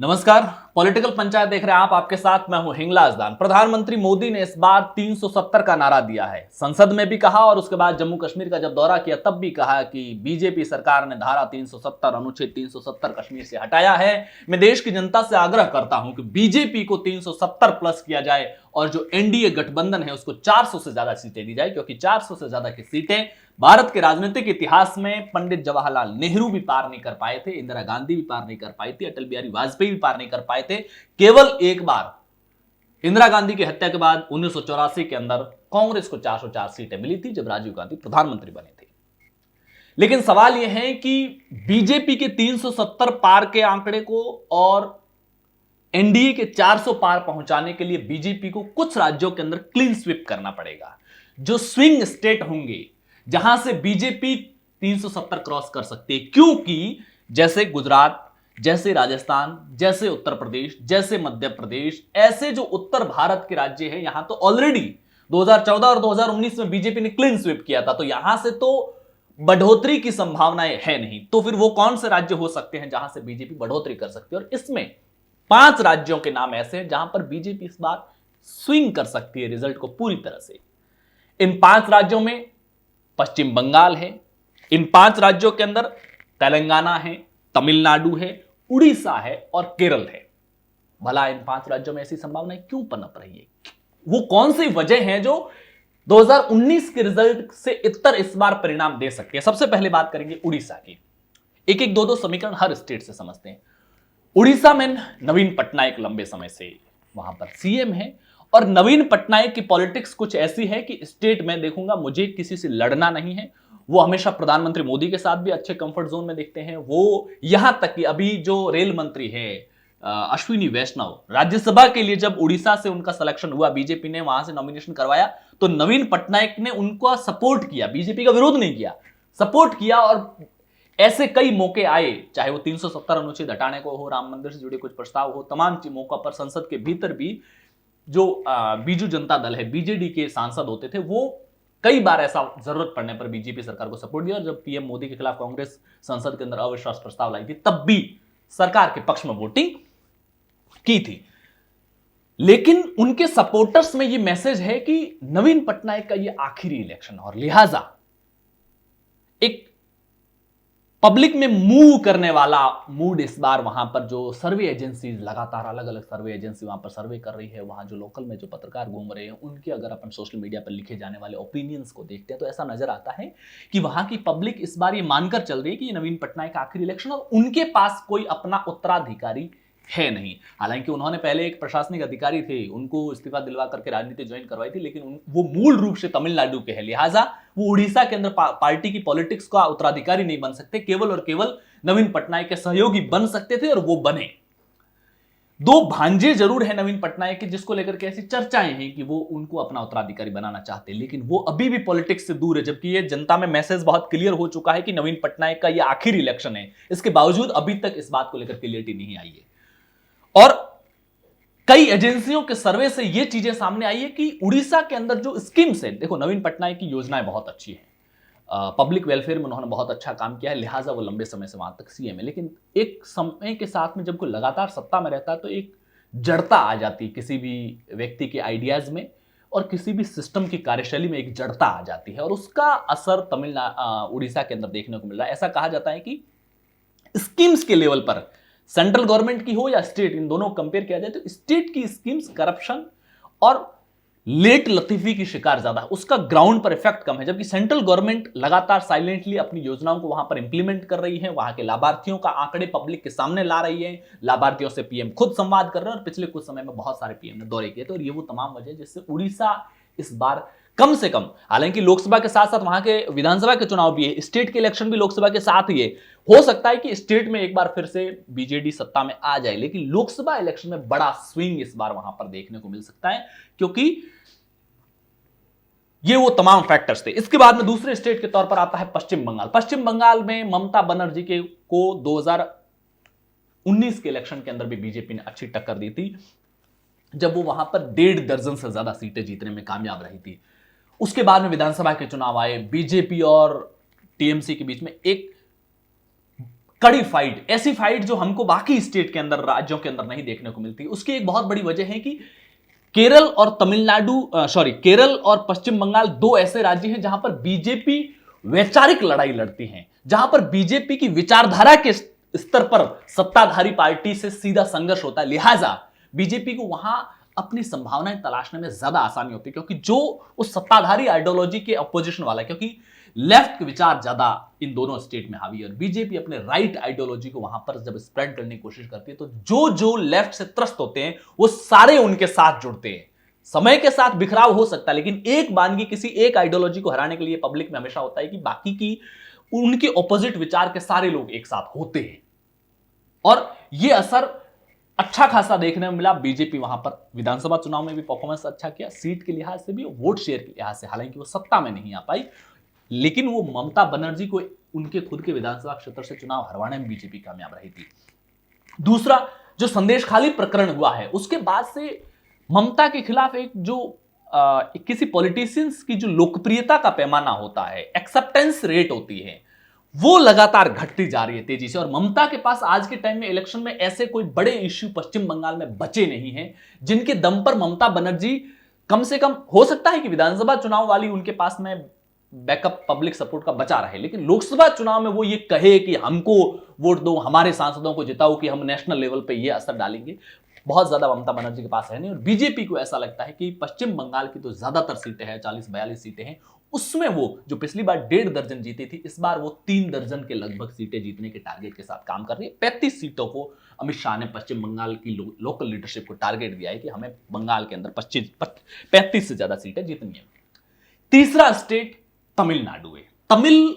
नमस्कार, पॉलिटिकल पंचायत देख रहे हैं आप। आपके साथ मैं हूं हिंगलाज दान। प्रधानमंत्री मोदी ने इस बार 370 का नारा दिया है। संसद में भी कहा और उसके बाद जम्मू कश्मीर का जब दौरा किया तब भी कहा कि बीजेपी सरकार ने धारा 370 अनुच्छेद 370 कश्मीर से हटाया है। मैं देश की जनता से आग्रह करता हूं कि बीजेपी को 370 प्लस किया जाए और जो एनडीए गठबंधन है उसको 400 से ज्यादा सीटें दी जाए, क्योंकि 400 से ज्यादा की सीटें भारत के राजनीतिक इतिहास में पंडित जवाहरलाल नेहरू भी पार नहीं कर पाए थे, इंदिरा गांधी भी पार नहीं कर पाई थी, अटल बिहारी वाजपेयी भी पार नहीं कर पाए थे। केवल एक बार इंदिरा गांधी की हत्या के बाद 1984 के अंदर कांग्रेस को 404 सीटें मिली थी जब राजीव गांधी प्रधानमंत्री बने थे। लेकिन सवाल यह है कि बीजेपी के 370 पार के आंकड़े को और एनडीए के 400 पार पहुंचाने के लिए बीजेपी को कुछ राज्यों के अंदर क्लीन स्वीप करना पड़ेगा। जो स्विंग स्टेट होंगे जहां से बीजेपी 370 क्रॉस कर सकती है, क्योंकि जैसे गुजरात, जैसे राजस्थान, जैसे उत्तर प्रदेश, जैसे मध्य प्रदेश, ऐसे जो उत्तर भारत के राज्य हैं यहां तो ऑलरेडी 2014 और 2019 में बीजेपी ने क्लीन स्वीप किया था, तो यहां से तो बढ़ोतरी की संभावनाएं है नहीं। तो फिर वो कौन से राज्य हो सकते हैं जहां से बीजेपी बढ़ोतरी कर सकती है? और इसमें 5 राज्यों के नाम ऐसे हैं जहां पर बीजेपी इस बार स्विंग कर सकती है रिजल्ट को पूरी तरह से। इन 5 राज्यों में पश्चिम बंगाल है, इन 5 राज्यों के अंदर तेलंगाना है, तमिलनाडु है, उड़ीसा है और केरल है। भला इन 5 राज्यों में ऐसी संभावनाएं क्यों पनप रही है? वो कौन सी वजह है जो 2019 के रिजल्ट से इतर इस बार परिणाम दे सकती है? सबसे पहले बात करेंगे उड़ीसा की। एक एक दो समीकरण हर स्टेट से समझते हैं। उड़ीसा में नवीन पटनायक लंबे समय से वहां पर सीएम है और नवीन पटनायक की पॉलिटिक्स कुछ ऐसी है कि स्टेट में देखूंगा मुझे किसी से लड़ना नहीं है। वो हमेशा प्रधानमंत्री मोदी के साथ भी अच्छे कंफर्ट जोन में दिखते हैं। वो यहां तक कि अभी जो रेल मंत्री है अश्विनी वैष्णव, राज्यसभा के लिए जब उड़ीसा से उनका सिलेक्शन हुआ, बीजेपी ने वहां से नॉमिनेशन करवाया तो नवीन पटनायक ने उनको सपोर्ट किया, बीजेपी का विरोध नहीं किया, सपोर्ट किया। और ऐसे कई मौके आए, चाहे वो 370 अनुच्छेद हटाने को हो, राम मंदिर से जुड़े कुछ प्रस्ताव हो, तमाम मौकों पर संसद के भीतर भी जो बीजू जनता दल है, बीजेडी के सांसद होते थे, वो कई बार ऐसा जरूरत पड़ने पर बीजेपी सरकार को सपोर्ट दिया। और जब पीएम मोदी के खिलाफ कांग्रेस संसद के अंदर अविश्वास प्रस्ताव लाई थी तब भी सरकार के पक्ष में वोटिंग की थी। लेकिन उनके सपोर्टर्स में यह मैसेज है कि नवीन पटनायक का यह आखिरी इलेक्शन और लिहाजा एक पब्लिक में मूव करने वाला मूड इस बार वहां पर जो सर्वे एजेंसी लगातार अलग अलग सर्वे एजेंसी वहां पर सर्वे कर रही है, वहां जो लोकल में जो पत्रकार घूम रहे हैं उनके अगर अपन सोशल मीडिया पर लिखे जाने वाले ओपिनियंस को देखते हैं तो ऐसा नजर आता है कि वहां की पब्लिक इस बार ये मानकर चल रही है कि ये नवीन पटनायक का आखिरी इलेक्शन और उनके पास कोई अपना उत्तराधिकारी है नहीं। हालांकि उन्होंने पहले एक प्रशासनिक अधिकारी थे, उनको इस्तीफा दिलवा करके राजनीति ज्वाइन करवाई थी, लेकिन वो मूल रूप से तमिलनाडु के हैं, लिहाजा वो उड़ीसा के अंदर पार्टी की पॉलिटिक्स का उत्तराधिकारी नहीं बन सकते, केवल और केवल नवीन पटनायक के सहयोगी बन सकते थे और वो बने। 2 भांजे जरूर है नवीन पटनायक के जिसको लेकर के ऐसी चर्चाएं हैं कि वो उनको अपना उत्तराधिकारी बनाना चाहते हैं, लेकिन वो अभी भी पॉलिटिक्स से दूर है। जबकि ये जनता में मैसेज बहुत क्लियर हो चुका है कि नवीन पटनायक का ये आखिरी इलेक्शन है, इसके बावजूद अभी तक इस बात को लेकर क्लियरिटी नहीं आई है। और कई एजेंसियों के सर्वे से यह चीजें सामने आई है कि उड़ीसा के अंदर जो स्कीम्स है, देखो नवीन पटनायक की योजनाएं बहुत अच्छी है, पब्लिक वेलफेयर में उन्होंने बहुत अच्छा काम किया है, लिहाजा वो लंबे समय से वहां तक सीएम है। लेकिन एक समय के साथ में जब कोई लगातार सत्ता में रहता है तो एक जड़ता आ जाती है किसी भी व्यक्ति के आइडियाज में और किसी भी सिस्टम की कार्यशैली में एक जड़ता आ जाती है और उसका असर उड़ीसा के अंदर देखने को मिल रहा है। ऐसा कहा जाता है कि स्कीम्स के लेवल पर सेंट्रल गवर्नमेंट की हो या स्टेट, इन दोनों को कंपेयर किया जाए तो स्टेट की स्कीम्स करप्शन और लेट लतीफी की शिकार ज्यादा है, उसका ग्राउंड पर इफेक्ट कम है। जबकि सेंट्रल गवर्नमेंट लगातार साइलेंटली अपनी योजनाओं को वहां पर इंप्लीमेंट कर रही है, वहां के लाभार्थियों का आंकड़े पब्लिक के सामने ला रही है, लाभार्थियों से पीएम खुद संवाद कर रहे हैं और पिछले कुछ समय में बहुत सारे पीएम ने दौरे किए थे। और ये वो तमाम वजह जिससे उड़ीसा इस बार कम से कम, हालांकि लोकसभा के साथ साथ वहां के विधानसभा के चुनाव भी है, स्टेट के इलेक्शन भी लोकसभा के साथ ही है, हो सकता है कि स्टेट में एक बार फिर से बीजेडी सत्ता में आ जाए, लेकिन लोकसभा इलेक्शन में बड़ा स्विंग इस बार वहां पर देखने को मिल सकता है क्योंकि ये वो तमाम फैक्टर्स थे। इसके बाद में दूसरे स्टेट के तौर पर आता है पश्चिम बंगाल। पश्चिम बंगाल में ममता बनर्जी को 2019 के इलेक्शन के अंदर भी बीजेपी ने अच्छी टक्कर दी थी, जब वो वहां पर 1.5 दर्जन से ज्यादा सीटें जीतने में कामयाब रही थी। उसके बाद में विधानसभा के चुनाव आए, बीजेपी और टीएमसी के बीच में एक कड़ी फाइट, ऐसी फाइट जो हमको बाकी स्टेट के अंदर, राज्यों के अंदर नहीं देखने को मिलती। उसकी एक बहुत बड़ी वजह है कि केरल और केरल और पश्चिम बंगाल दो ऐसे राज्य हैं जहां पर बीजेपी वैचारिक लड़ाई लड़ती है, जहां पर बीजेपी की विचारधारा के स्तर पर सत्ताधारी पार्टी से सीधा संघर्ष होता है। लिहाजा बीजेपी को वहां अपनी संभावनाएं तलाशने में ज्यादा आसानी होती है, क्योंकि जो उस सत्ताधारी आइडियोलॉजी के अपोजिशन वाला है, क्योंकि लेफ्ट के विचार ज्यादा इन दोनों स्टेट में हावी है और बीजेपी अपने राइट आइडियोलॉजी को वहां पर जब स्प्रेड करने की कोशिश करती है तो जो जो लेफ्ट से त्रस्त होते हैं वो सारे उनके साथ जुड़ते हैं। समय के साथ बिखराव हो सकता है, लेकिन एक बानगी किसी एक आइडियोलॉजी को हराने के लिए पब्लिक में हमेशा होता है कि बाकी की उनके ऑपोजिट विचार के सारे लोग एक साथ होते हैं। और यह असर अच्छा खासा देखने में मिला। बीजेपी वहां पर विधानसभा चुनाव में भी परफॉर्मेंस अच्छा किया, सीट के लिहाज से भी, वोट शेयर के लिहाज से। हालांकि वो सत्ता में नहीं आ पाई, लेकिन वो ममता बनर्जी को उनके खुद के विधानसभा क्षेत्र से चुनाव हरवाने में बीजेपी कामयाब रही थी। दूसरा, जो संदेश खाली प्रकरण हुआ है उसके बाद से ममता के खिलाफ एक जो किसी पॉलिटिशियंस की जो लोकप्रियता का पैमाना होता है, एक्सेप्टेंस रेट होती है, वो लगातार घटती जा रही है तेजी से। और ममता के पास आज के टाइम में इलेक्शन में ऐसे कोई बड़े इश्यू पश्चिम बंगाल में बचे नहीं हैं जिनके दम पर ममता बनर्जी कम से कम, हो सकता है कि विधानसभा चुनाव वाली उनके पास में बैकअप पब्लिक सपोर्ट का बचा रहे, लेकिन लोकसभा चुनाव में वो ये कहे कि हमको वोट दो, हमारे सांसदों को जिताओ, कि हम नेशनल लेवल पे ये असर डालेंगे, बहुत ज्यादा ममता बनर्जी के पास है नहीं। और बीजेपी को ऐसा लगता है कि पश्चिम बंगाल की तो ज्यादातर सीटें हैं, 40-42 सीटें हैं, उसमें वो जो पिछली बार 1.5 दर्जन जीती थी, इस बार वो 3 दर्जन के लगभग सीटें जीतने के टारगेट के साथ काम कर रही है। 35 सीटों को अमित शाह ने पश्चिम बंगाल की लोकल लीडरशिप को टारगेट दिया है कि हमें बंगाल के अंदर 35 से ज्यादा सीटें जीतनी है। तीसरा स्टेट तमिलनाडु है। तमिल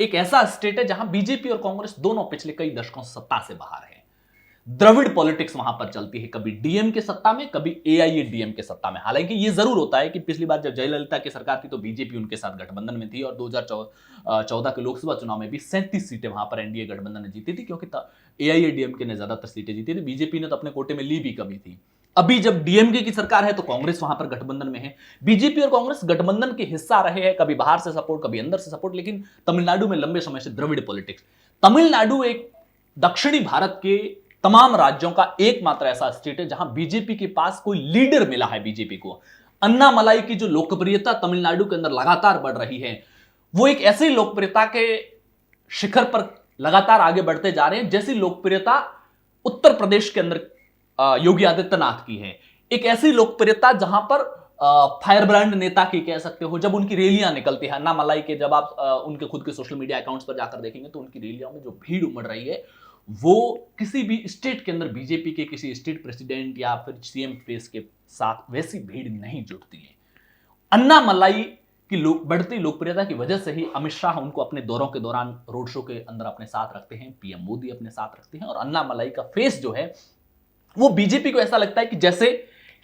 एक ऐसा स्टेट है जहां बीजेपी और कांग्रेस दोनों पिछले कई दशकों से सत्ता से बाहर है। द्रविड़ पॉलिटिक्स वहां पर चलती है, कभी डीएम के सत्ता में, कभी एआईएडीएम के सत्ता में। हालांकि यह जरूर होता है कि पिछली बार जब जयललिता की सरकार थी तो बीजेपी उनके साथ गठबंधन में थी और 2014 के लोकसभा चुनाव में भी 37 सीटें वहां पर एनडीए गठबंधन ने जीती थी, क्योंकि एआईएडीएम के ने ज्यादातर सीटें जीती थी। बीजेपी ने तो अपने कोटे में ली भी कमी थी। अभी जब डीएमके की सरकार है तो कांग्रेस वहां पर गठबंधन में है। बीजेपी और कांग्रेस गठबंधन के हिस्सा रहे हैं, कभी बाहर से सपोर्ट, कभी अंदर से सपोर्ट, लेकिन तमिलनाडु में लंबे समय से द्रविड़ पॉलिटिक्स। तमिलनाडु एक दक्षिणी भारत के तमाम राज्यों का एकमात्र ऐसा स्टेट है जहां बीजेपी के पास कोई लीडर मिला है। बीजेपी को अन्नामलाई की जो लोकप्रियता तमिलनाडु के अंदर लगातार बढ़ रही है, वो एक ऐसी लोकप्रियता के शिखर पर लगातार आगे बढ़ते जा रहे हैं जैसी लोकप्रियता उत्तर प्रदेश के अंदर योगी आदित्यनाथ की है। एक ऐसी लोकप्रियता जहां पर फायर ब्रांड नेता की कह सकते हो, जब उनकी रैलियां निकलती है अन्नामलाई के, जब आप उनके खुद के सोशल मीडिया अकाउंट्स पर जाकर देखेंगे तो उनकी रैलियों में जो भीड़ उमड़ रही है वो किसी भी स्टेट के अंदर बीजेपी के किसी स्टेट प्रेसिडेंट या फिर सीएम फेस के साथ वैसी भीड़ नहीं जुटती है। अन्नामलाई की बढ़ती लोकप्रियता की वजह से ही अमित शाह उनको अपने दौरों के दौरान रोड शो के अंदर अपने साथ रखते हैं, पीएम मोदी अपने साथ रखते हैं। और अन्नामलाई का फेस जो है वो बीजेपी को ऐसा लगता है कि जैसे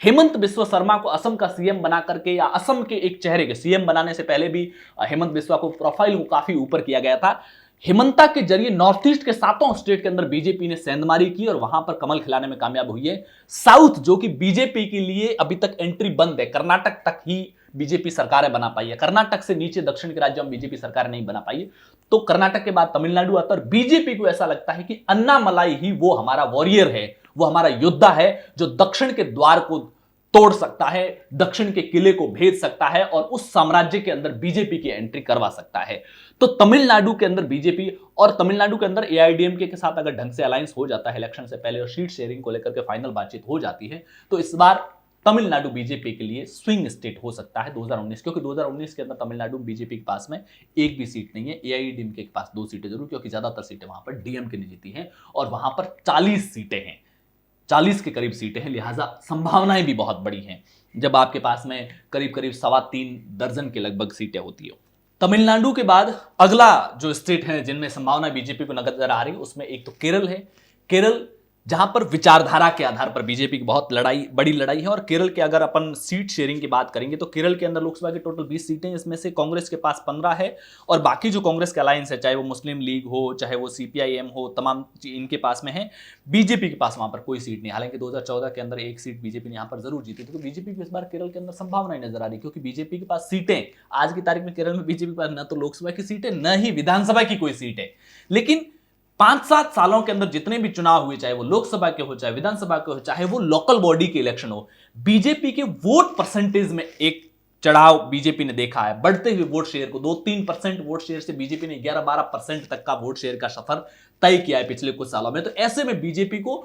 हेमंत बिस्वा शर्मा को असम का सीएम बना करके, या असम के एक चेहरे के सीएम बनाने से पहले भी हेमंत बिस्वा को प्रोफाइल को काफी ऊपर किया गया था, हेमंता के जरिए नॉर्थ ईस्ट के 7 स्टेट के अंदर बीजेपी ने सेंधमारी की और वहां पर कमल खिलाने में कामयाब हुई है। साउथ जो कि बीजेपी के लिए अभी तक एंट्री बंद है, कर्नाटक तक ही बीजेपी सरकारें बना पाई है, कर्नाटक से नीचे दक्षिण के राज्यों में बीजेपी सरकार नहीं बना पाई है। तो कर्नाटक के बाद तमिलनाडु आता है और बीजेपी को ऐसा लगता है कि अन्नामलाई ही वो हमारा वॉरियर है, वो हमारा योद्धा है जो दक्षिण के द्वार को तोड़ सकता है, दक्षिण के किले को भेज सकता है और उस साम्राज्य के अंदर बीजेपी की एंट्री करवा सकता है। तो तमिलनाडु के अंदर बीजेपी और तमिलनाडु के अंदर एआईडीएमके के साथ अगर ढंग से अलायंस हो जाता है इलेक्शन से पहले और सीट शेयरिंग को लेकर के फाइनल बातचीत हो जाती है, तो इस बार तमिलनाडु बीजेपी के लिए स्विंग स्टेट हो सकता है 2019, क्योंकि 2019 के अंदर तमिलनाडु बीजेपी के पास में एक भी सीट नहीं है। एआईडीएमके के पास 2 सीटें जरूर, क्योंकि ज्यादातर सीटें वहां पर डीएमके ने जीती हैं और वहां पर 40 सीटें हैं, 40 के करीब सीटें हैं, लिहाजा संभावनाएं भी बहुत बड़ी हैं जब आपके पास में करीब करीब 3.25 दर्जन के लगभग सीटें होती हो। तमिलनाडु के बाद अगला जो स्टेट है जिनमें संभावना बीजेपी को नजर आ रही है उसमें एक तो केरल है। केरल जहां पर विचारधारा के आधार पर बीजेपी की बहुत बड़ी लड़ाई है। और केरल के अगर अपन सीट शेयरिंग की बात करेंगे तो केरल के अंदर लोकसभा की टोटल 20 सीटें, इसमें से कांग्रेस के पास 15 है और बाकी जो कांग्रेस के अलायंस है, चाहे वो मुस्लिम लीग हो, चाहे वो सीपीआईएम हो, तमाम इनके पास में है। बीजेपी के पास वहां पर कोई सीट नहीं। हालांकि 2014 के अंदर एक सीट बीजेपी ने यहां पर जरूर जीती थी। तो बीजेपी की इस बार केरल के अंदर संभावनाएं नजर आ रही, क्योंकि बीजेपी के पास सीटें आज की तारीख में केरल में बीजेपी के पास न तो लोकसभा की सीट है, न ही विधानसभा की कोई सीट है। लेकिन 5-7 सालों के अंदर जितने भी चुनाव हुए, चाहे वो लोकसभा के हो, चाहे विधानसभा के हो, चाहे वो लोकल बॉडी के इलेक्शन हो, बीजेपी के वोट परसेंटेज में एक चढ़ाव बीजेपी ने देखा है। बढ़ते हुए वोट शेयर को 2-3% वोट शेयर से बीजेपी ने 11-12% तक का वोट शेयर का सफर तय किया है पिछले कुछ सालों में। तो ऐसे में बीजेपी को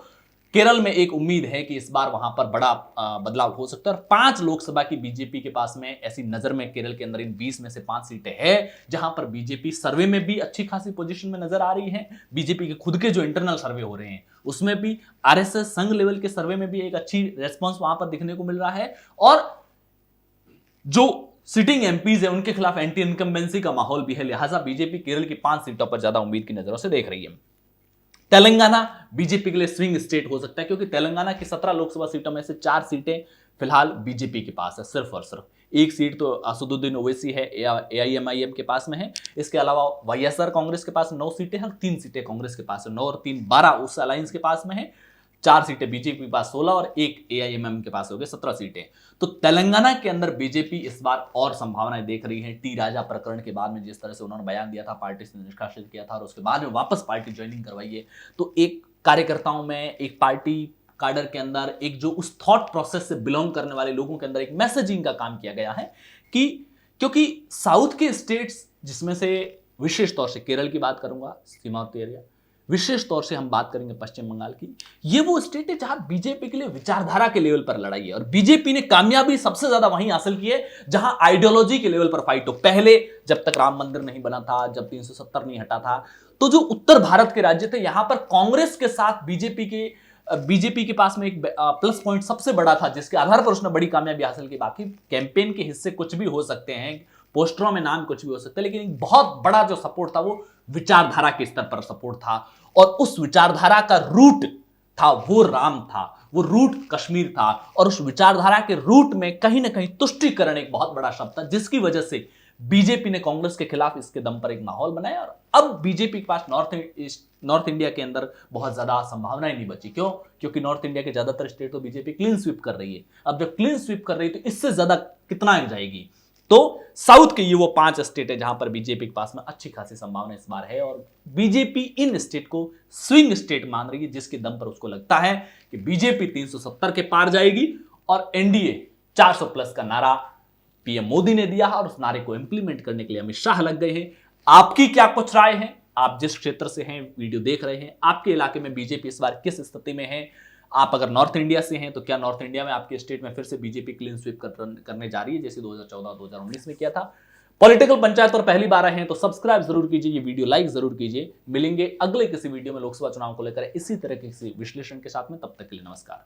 केरल में एक उम्मीद है कि इस बार वहां पर बड़ा बदलाव हो सकता है। और 5 लोकसभा की बीजेपी के पास में ऐसी नजर में केरल के अंदर इन 20 में से 5 सीटें हैं, जहां पर बीजेपी सर्वे में भी अच्छी खासी पोजीशन में नजर आ रही है। बीजेपी के खुद के जो इंटरनल सर्वे हो रहे हैं उसमें भी, आरएसएस संघ लेवल के सर्वे में भी एक अच्छी रेस्पॉन्स वहां पर दिखने को मिल रहा है। और जो सिटिंग एमपीज है उनके खिलाफ एंटी इनकम्बेंसी का माहौल भी है, लिहाजा बीजेपी केरल की 5 सीटों पर ज्यादा उम्मीद की नजरों से देख रही है। तेलंगाना बीजेपी के लिए स्विंग स्टेट हो सकता है, क्योंकि तेलंगाना की 17 लोकसभा सीटों में से 4 सीटें फिलहाल बीजेपी के पास है, सिर्फ और सिर्फ। एक सीट तो असदुद्दीन ओवैसी है, एआईएमआईएम के पास में है। इसके अलावा वाईएसआर कांग्रेस के पास 9 सीटें हैं और 3 सीटें कांग्रेस के पास है। 9 और 3 12 उस अलायंस के पास में है। 4 सीटें बीजेपी के पास 16 और 1 एआईएमएम के पास हो गए 17 सीटें। तो तेलंगाना के अंदर बीजेपी इस बार और संभावनाएं देख रही है। टी राजा प्रकरण के बाद में जिस तरह से उन्होंने बयान दिया था, पार्टी से निष्कासित किया था और उसके बाद में वापस पार्टी ज्वाइनिंग करवाई है, तो एक कार्यकर्ताओं में, एक पार्टी काडर के अंदर, एक जो उस थॉट प्रोसेस से बिलोंग करने वाले लोगों के अंदर एक मैसेजिंग का काम किया गया है कि क्योंकि साउथ के स्टेट्स, जिसमें से विशेष तौर से केरल की बात करूंगा, सीमावर्ती एरिया, विशेष तौर से हम बात करेंगे पश्चिम बंगाल की, ये वो स्टेट है जहां बीजेपी के लिए विचारधारा के लेवल पर लड़ाई है। और बीजेपी ने कामयाबी सबसे ज्यादा वहीं हासिल की है जहां आइडियोलॉजी के लेवल पर फाइट हो। पहले जब तक राम मंदिर नहीं बना था, जब 370 नहीं हटा था, तो जो उत्तर भारत के राज्य थे यहां पर कांग्रेस के साथ बीजेपी के पास में एक प्लस पॉइंट सबसे बड़ा था, जिसके आधार पर उसने बड़ी कामयाबी हासिल की। बाकी कैंपेन के हिस्से कुछ भी हो सकते हैं, पोस्टरों में नाम कुछ भी हो सकता है, लेकिन एक बहुत बड़ा जो सपोर्ट था वो विचारधारा के स्तर पर सपोर्ट था। और उस विचारधारा का रूट था वो राम था, वो रूट कश्मीर था। और उस विचारधारा के रूट में कहीं ना कहीं तुष्टीकरण एक बहुत बड़ा शब्द था, जिसकी वजह से बीजेपी ने कांग्रेस के खिलाफ इसके दम पर एक माहौल बनाया। और अब बीजेपी के पास नॉर्थ इंडिया के अंदर बहुत ज्यादा संभावनाएं नहीं बची। क्यों? क्योंकि नॉर्थ इंडिया के ज्यादातर स्टेट तो बीजेपी क्लीन स्वीप कर रही है। अब जब क्लीन स्वीप कर रही है तो इससे ज्यादा कितना जाएगी? तो साउथ के ये वो 5 स्टेट है जहां पर बीजेपी के पास में अच्छी खासी संभावना इस बार है। और बीजेपी इन स्टेट को स्विंग स्टेट मान रही है, जिसके दम पर उसको लगता है कि बीजेपी 370 के पार जाएगी। और एनडीए 400 प्लस का नारा पीएम मोदी ने दिया है और उस नारे को इंप्लीमेंट करने के लिए अमित शाह लग गए हैं। आपकी क्या कुछ राय है? आप जिस क्षेत्र से हैं, वीडियो देख रहे हैं, आपके इलाके में बीजेपी इस बार किस स्थिति में है? आप अगर नॉर्थ इंडिया से हैं तो क्या नॉर्थ इंडिया में आपके स्टेट में फिर से बीजेपी क्लीन स्वीप करने जा रही है, जैसे 2014-2019 में किया था? पॉलिटिकल पंचायत पर पहली बार आए हैं तो सब्सक्राइब जरूर कीजिए, ये वीडियो लाइक जरूर कीजिए। मिलेंगे अगले किसी वीडियो में लोकसभा चुनाव को लेकर इसी तरह के किसी विश्लेषण के साथ में। तब तक के लिए नमस्कार।